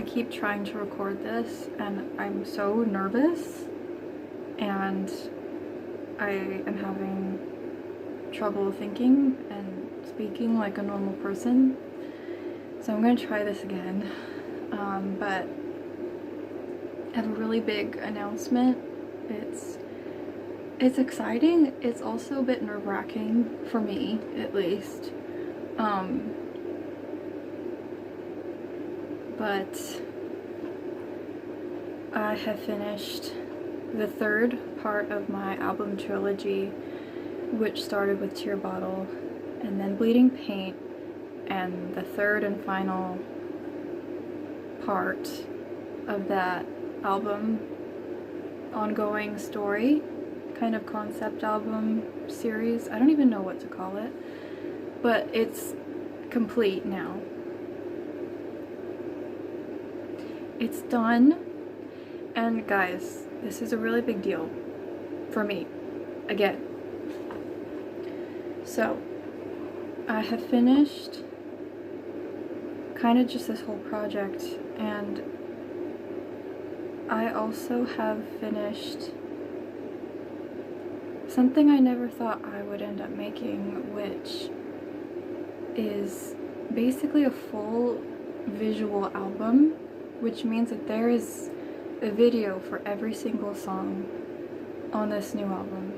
keep trying to record this and I'm so nervous and I am having trouble thinking and speaking like a normal person. So I'm gonna try this again. But I have a really big announcement. It's exciting. It's also a bit nerve-wracking for me, at least. But I have finished the third part of my album trilogy, which started with Tear Bottle and then Bleeding Paint, and the third and final part of that album ongoing story, kind of concept album series. I don't even know what to call it, but it's complete now. It's done, and guys, this is a really big deal for me, again. So, I have finished kind of just this whole project, and I also have finished something I never thought I would end up making, which is basically a full visual album, which means that there is a video for every single song on this new album.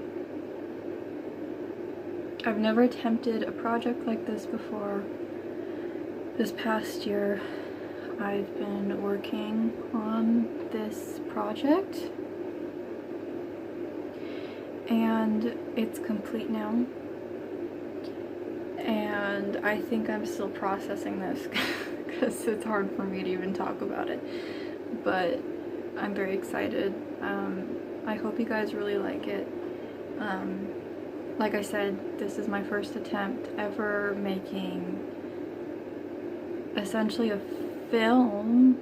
I've never attempted a project like this before. This past year, I've been working on this project, and it's complete now. And I think I'm still processing this because it's hard for me to even talk about it. But I'm very excited. I hope you guys really like it. Like I said, this is my first attempt ever making essentially a film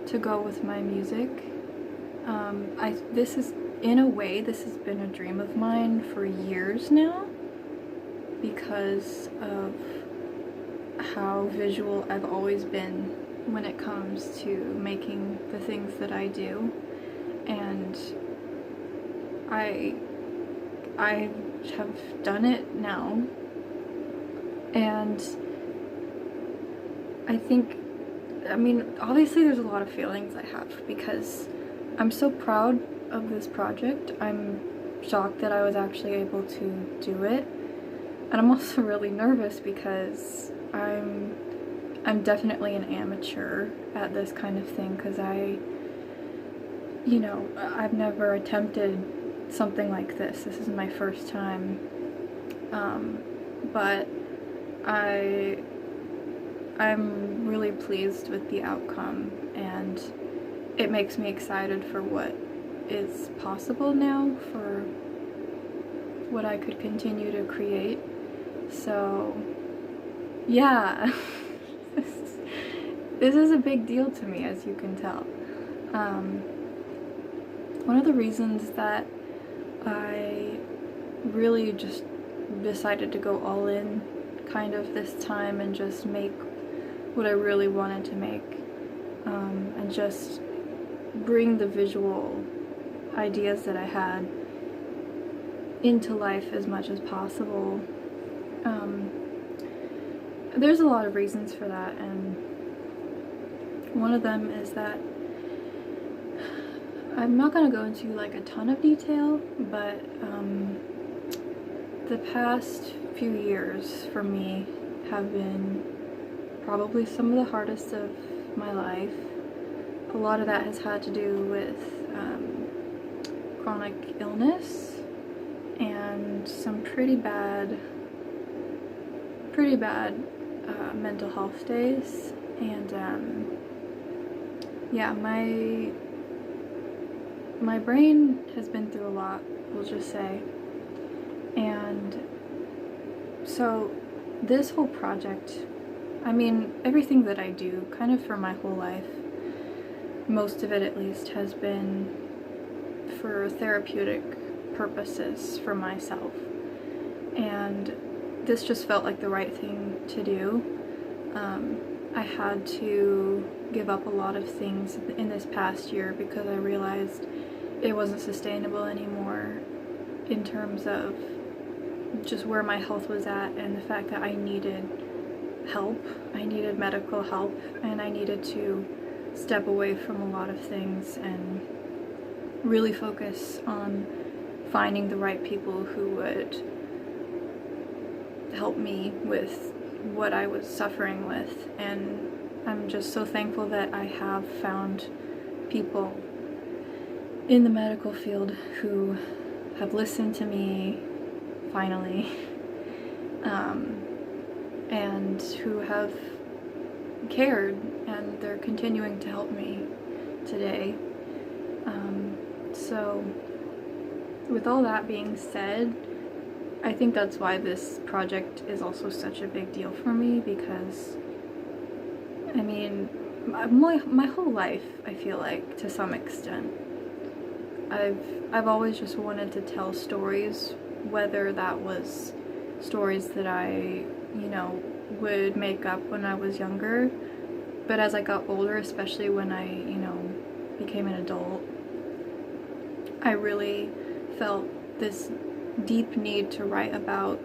to go with my music. This is, in a way, this has been a dream of mine for years now because of how visual I've always been when it comes to making the things that I do. And I have done it now, and I mean, obviously there's a lot of feelings I have because I'm so proud of this project. I'm shocked that I was actually able to do it, and I'm also really nervous because I'm definitely an amateur at this kind of thing because I've never attempted something like this. This is my first time, but I'm really pleased with the outcome, and it makes me excited for what is possible now, for what I could continue to create. So yeah, this is a big deal to me, as you can tell. One of the reasons that I really just decided to go all in kind of this time and just make what I really wanted to make, and just bring the visual ideas that I had into life as much as possible. There's a lot of reasons for that, and one of them is that I'm not going to go into like a ton of detail, but the past few years for me have been probably some of the hardest of my life. A lot of that has had to do with chronic illness and some pretty bad mental health days, and yeah, my brain has been through a lot, we'll just say. And so this whole project, I mean, everything that I do kind of for my whole life, most of it at least, has been for therapeutic purposes for myself, and this just felt like the right thing to do. I had to give up a lot of things in this past year because I realized it wasn't sustainable anymore in terms of just where my health was at and the fact that I needed help. I needed medical help, and I needed to step away from a lot of things and really focus on finding the right people who would help me with what I was suffering with. And I'm just so thankful that I have found people in the medical field who have listened to me finally, and who have cared, and they're continuing to help me today. So with all that being said, I think that's why this project is also such a big deal for me, because I mean, my whole life, I feel like, to some extent, I've always just wanted to tell stories, whether that was stories that I, would make up when I was younger, but as I got older, especially when I, became an adult, I really felt this deep need to write about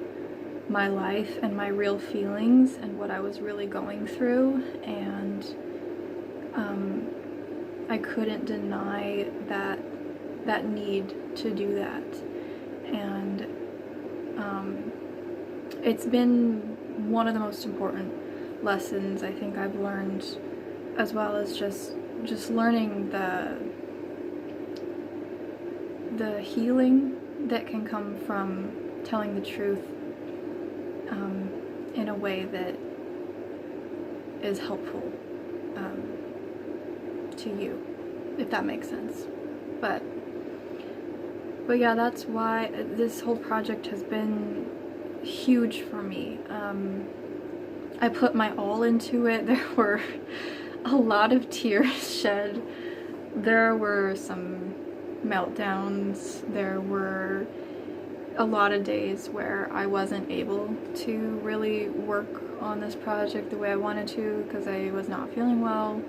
my life and my real feelings and what I was really going through, and I couldn't deny that need to do that. And it's been one of the most important lessons I think I've learned, as well as just learning the healing that can come from telling the truth in a way that is helpful to you, if that makes sense. But yeah, that's why this whole project has been huge for me. I put my all into it. There were a lot of tears shed. There were some meltdowns. There were a lot of days where I wasn't able to really work on this project the way I wanted to because I was not feeling well.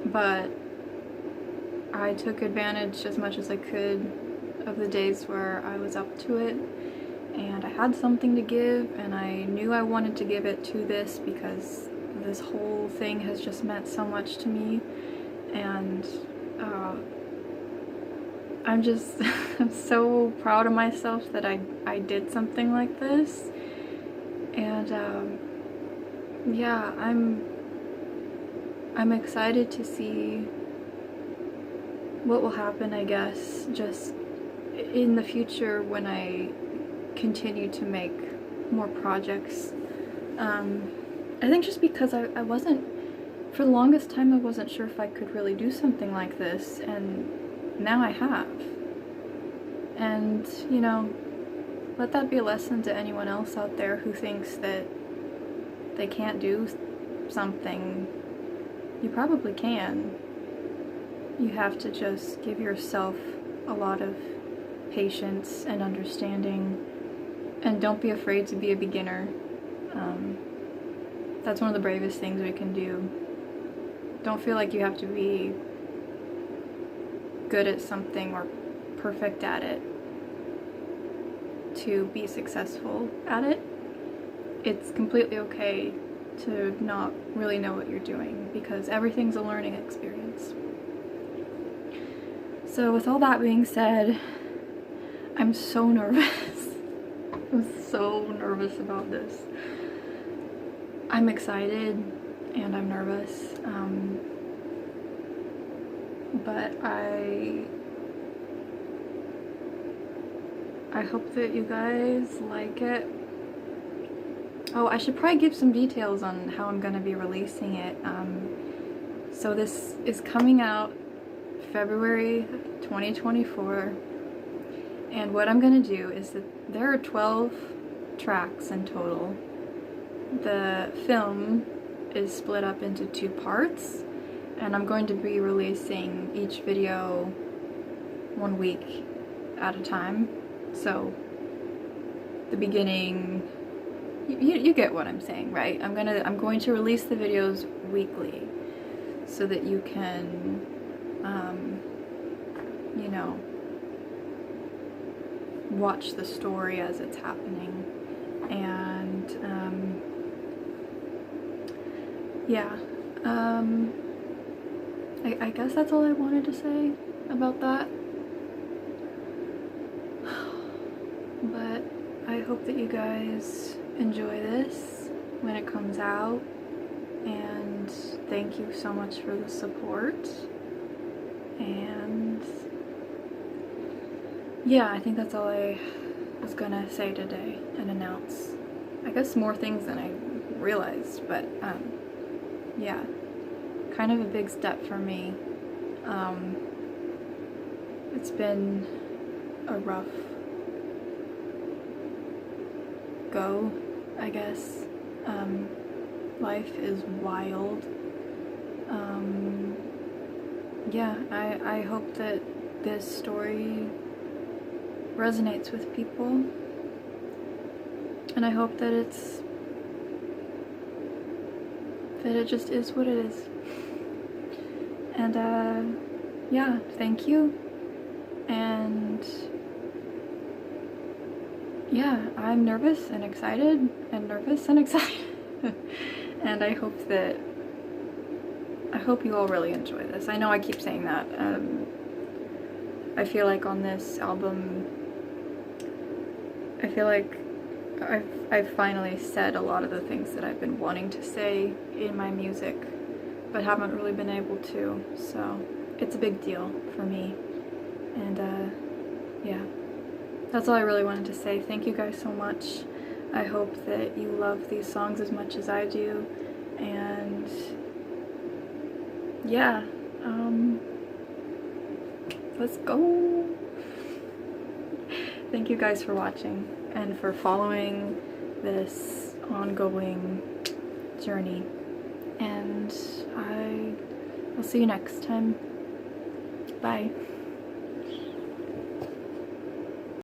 But I took advantage as much as I could of the days where I was up to it, and I had something to give, and I knew I wanted to give it to this because this whole thing has just meant so much to me. And I'm just I'm so proud of myself that I did something like this. And yeah, I'm excited to see what will happen, I guess, just in the future when I continue to make more projects. I think just because I wasn't, for the longest time, I wasn't sure if I could really do something like this, and now I have. And, let that be a lesson to anyone else out there who thinks that they can't do something. You probably can. You have to just give yourself a lot of patience and understanding, and don't be afraid to be a beginner. That's one of the bravest things we can do. Don't feel like you have to be good at something or perfect at it to be successful at it. It's completely okay to not really know what you're doing, because everything's a learning experience. So with all that being said, I'm so nervous. I'm so nervous about this. I'm excited and I'm nervous, but I hope that you guys like it. Oh, I should probably give some details on how I'm going to be releasing it. So this is coming out February 2024, and what I'm going to do is that there are 12 tracks in total. The film is split up into 2 parts, and I'm going to be releasing each video 1 week at a time. So the beginning, you get what I'm saying, right? I'm going to release the videos weekly so that you can, you know, watch the story as it's happening. And yeah, I guess that's all I wanted to say about that. But I hope that you guys enjoy this when it comes out, and thank you so much for the support. And yeah, I think that's all I was gonna say today and announce. I guess more things than I realized, but yeah, kind of a big step for me. It's been a rough go, I guess. Life is wild. Yeah, I hope that this story resonates with people, and I hope that it just is what it is. And yeah, thank you. And yeah, I'm nervous and excited and nervous and excited. And I hope you all really enjoy this. I know I keep saying that. I feel like on this album, I feel like I've finally said a lot of the things that I've been wanting to say in my music, but haven't really been able to. So it's a big deal for me. And yeah, that's all I really wanted to say. Thank you guys so much. I hope that you love these songs as much as I do. And yeah, let's go. Thank you guys for watching and for following this ongoing journey. And I'll see you next time. Bye.